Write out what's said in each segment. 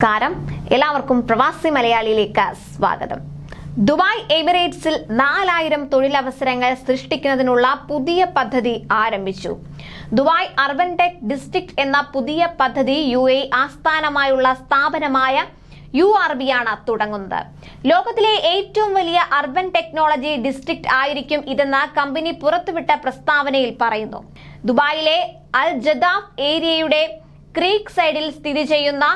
നമസ്കാരം, എല്ലാവർക്കും പ്രവാസി മലയാളിയിലേക്ക് സ്വാഗതം. ദുബായ് എമിറേറ്റ്സിൽ 4000 തൊഴിലവസരങ്ങൾ സൃഷ്ടിക്കുന്നതിനുള്ള പുതിയ പദ്ധതി ആരംഭിച്ചു. ദുബായ് അർബൻ ടെക് ഡിസ്ട്രിക്ട് എന്ന പുതിയ പദ്ധതി UAE ആസ്ഥാനമായുള്ള സ്ഥാപനമായ URB ആണ് തുടങ്ങുന്നത്. ലോകത്തിലെ ഏറ്റവും വലിയ അർബൻ ടെക്നോളജി ഡിസ്ട്രിക്ട് ആയിരിക്കും ഇതെന്ന് കമ്പനി പുറത്തുവിട്ട പ്രസ്താവനയിൽ പറയുന്നു. ദുബായിലെ അൽ ജദാഫ് ഏരിയയുടെ ക്രീക്ക് സൈഡിൽ സ്ഥിതി ചെയ്യുന്ന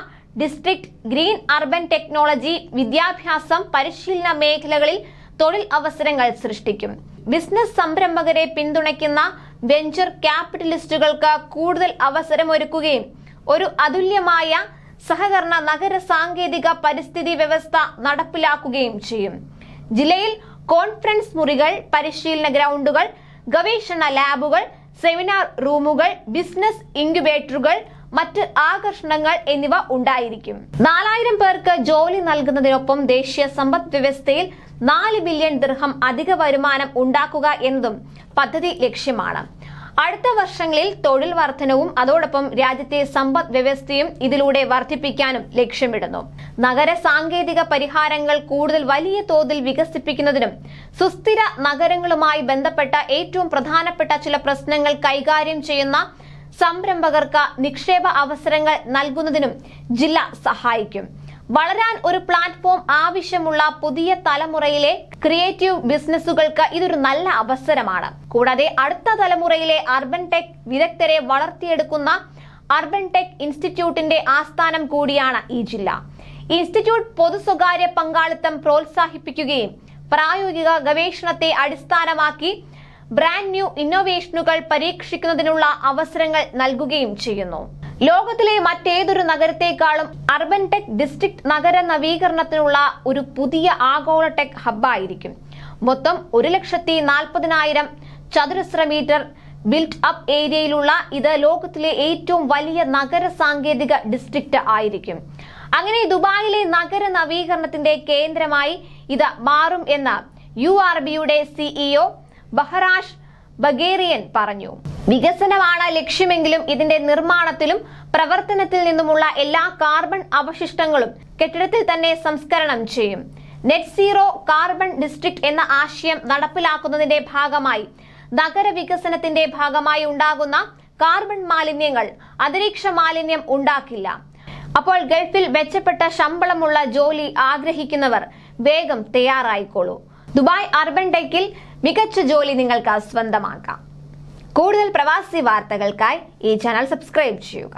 ഡിസ്ട്രിക്ട് ഗ്രീൻ അർബൻ ടെക്നോളജി, വിദ്യാഭ്യാസം, പരിശീലന മേഖലകളിൽ തൊഴിൽ അവസരങ്ങൾ സൃഷ്ടിക്കും. ബിസിനസ് സംരംഭകരെ പിന്തുണയ്ക്കുന്ന വെഞ്ചർ ക്യാപിറ്റലിസ്റ്റുകൾക്ക് കൂടുതൽ അവസരമൊരുക്കുകയും ഒരു അതുല്യമായ സഹകരണ നഗര സാങ്കേതിക പരിസ്ഥിതി വ്യവസ്ഥ നടപ്പിലാക്കുകയും ചെയ്യും. ജില്ലയിൽ കോൺഫറൻസ് മുറികൾ, പരിശീലന ഗ്രൗണ്ടുകൾ, ഗവേഷണ ലാബുകൾ, സെമിനാർ റൂമുകൾ, ബിസിനസ് ഇൻക്യുബേറ്ററുകൾ, മറ്റ് ആകർഷണങ്ങൾ എന്നിവ ഉണ്ടായിരിക്കും. 4000 പേർക്ക് ജോലി നൽകുന്നതിനൊപ്പം ദേശീയ സമ്പദ് വ്യവസ്ഥയിൽ 4 ബില്യൺ ദിർഹം അധിക വരുമാനം ഉണ്ടാക്കുക എന്നതും പദ്ധതി ലക്ഷ്യമാണ്. അടുത്ത വർഷങ്ങളിൽ തൊഴിൽ വർധനവും അതോടൊപ്പം രാജ്യത്തെ സമ്പദ് വ്യവസ്ഥയും ഇതിലൂടെ വർദ്ധിപ്പിക്കാനും ലക്ഷ്യമിടുന്നു. നഗര സാങ്കേതിക പരിഹാരങ്ങൾ കൂടുതൽ വലിയ തോതിൽ വികസിപ്പിക്കുന്നതിനും സുസ്ഥിര നഗരങ്ങളുമായി ബന്ധപ്പെട്ട ഏറ്റവും പ്രധാനപ്പെട്ട ചില പ്രശ്നങ്ങൾ കൈകാര്യം ചെയ്യുന്ന സംരംഭകർക്ക് നിക്ഷേപ അവസരങ്ങൾ നൽകുന്നതിനും ജില്ല സഹായിക്കും. വളരാൻ ഒരു പ്ലാറ്റ്ഫോം ആവശ്യമുള്ള പുതിയ തലമുറയിലെ ക്രിയേറ്റീവ് ബിസിനസ്സുകൾക്ക് ഇതൊരു നല്ല അവസരമാണ്. കൂടാതെ അടുത്ത തലമുറയിലെ അർബൻ ടെക് വിദഗ്ധരെ വളർത്തിയെടുക്കുന്ന അർബൻ ടെക് ഇൻസ്റ്റിറ്റ്യൂട്ടിന്റെ ആസ്ഥാനം കൂടിയാണ് ഈ ജില്ല. ഇൻസ്റ്റിറ്റ്യൂട്ട് പൊതു സ്വകാര്യ പങ്കാളിത്തം പ്രോത്സാഹിപ്പിക്കുകയും പ്രായോഗിക ഗവേഷണത്തെ അടിസ്ഥാനമാക്കി ബ്രാൻഡ് ന്യൂ ഇന്നോവേഷനുകൾ പരീക്ഷിക്കുന്നതിനുള്ള അവസരങ്ങൾ നൽകുകയും ചെയ്യുന്നു. ലോകത്തിലെ മറ്റേതൊരു നഗരത്തെക്കാളും അർബൻ ടെക് ഡിസ്ട്രിക്ട് നഗര നവീകരണത്തിനുള്ള ഒരു പുതിയ ആഗോള ടെക് ഹബ്ബായിരിക്കും. മൊത്തം 1,40,000 ചതുരശ്ര മീറ്റർ ബിൽറ്റ് അപ്പ് ഏരിയയിലുള്ള ഇത് ലോകത്തിലെ ഏറ്റവും വലിയ നഗര സാങ്കേതിക ഡിസ്ട്രിക്ട് ആയിരിക്കും. അങ്ങനെ ദുബായിലെ നഗര നവീകരണത്തിന്റെ കേന്ദ്രമായി ഇത് മാറും എന്ന് URBയുടെ CEO ബഹറാഷ് ബഗേറിയൻ പറഞ്ഞു. വികസനമാണ് ലക്ഷ്യമെങ്കിലും ഇതിന്റെ നിർമ്മാണത്തിലും പ്രവർത്തനത്തിൽ നിന്നുമുള്ള എല്ലാ കാർബൺ അവശിഷ്ടങ്ങളും കെട്ടിടത്തിൽ തന്നെ സംസ്കരണം ചെയ്യും. നെറ്റ് സീറോ കാർബൺ ഡിസ്ട്രിക്ട് എന്ന ആശയം നടപ്പിലാക്കുന്നതിന്റെ ഭാഗമായി നഗര വികസനത്തിന്റെ ഭാഗമായി ഉണ്ടാകുന്ന കാർബൺ മാലിന്യങ്ങൾ അന്തരീക്ഷ മാലിന്യം ഉണ്ടാക്കില്ല. അപ്പോൾ ഗൾഫിൽ മെച്ചപ്പെട്ട ശമ്പളമുള്ള ജോലി ആഗ്രഹിക്കുന്നവർ വേഗം തയ്യാറായിക്കോളൂ. ദുബായ് അർബൻ ടെക്കിൽ മികച്ച ജോലി നിങ്ങൾക്ക് സ്വന്തമാക്കാം. കൂടുതൽ പ്രവാസി വാർത്തകൾക്കായി ഈ ചാനൽ സബ്സ്ക്രൈബ് ചെയ്യുക.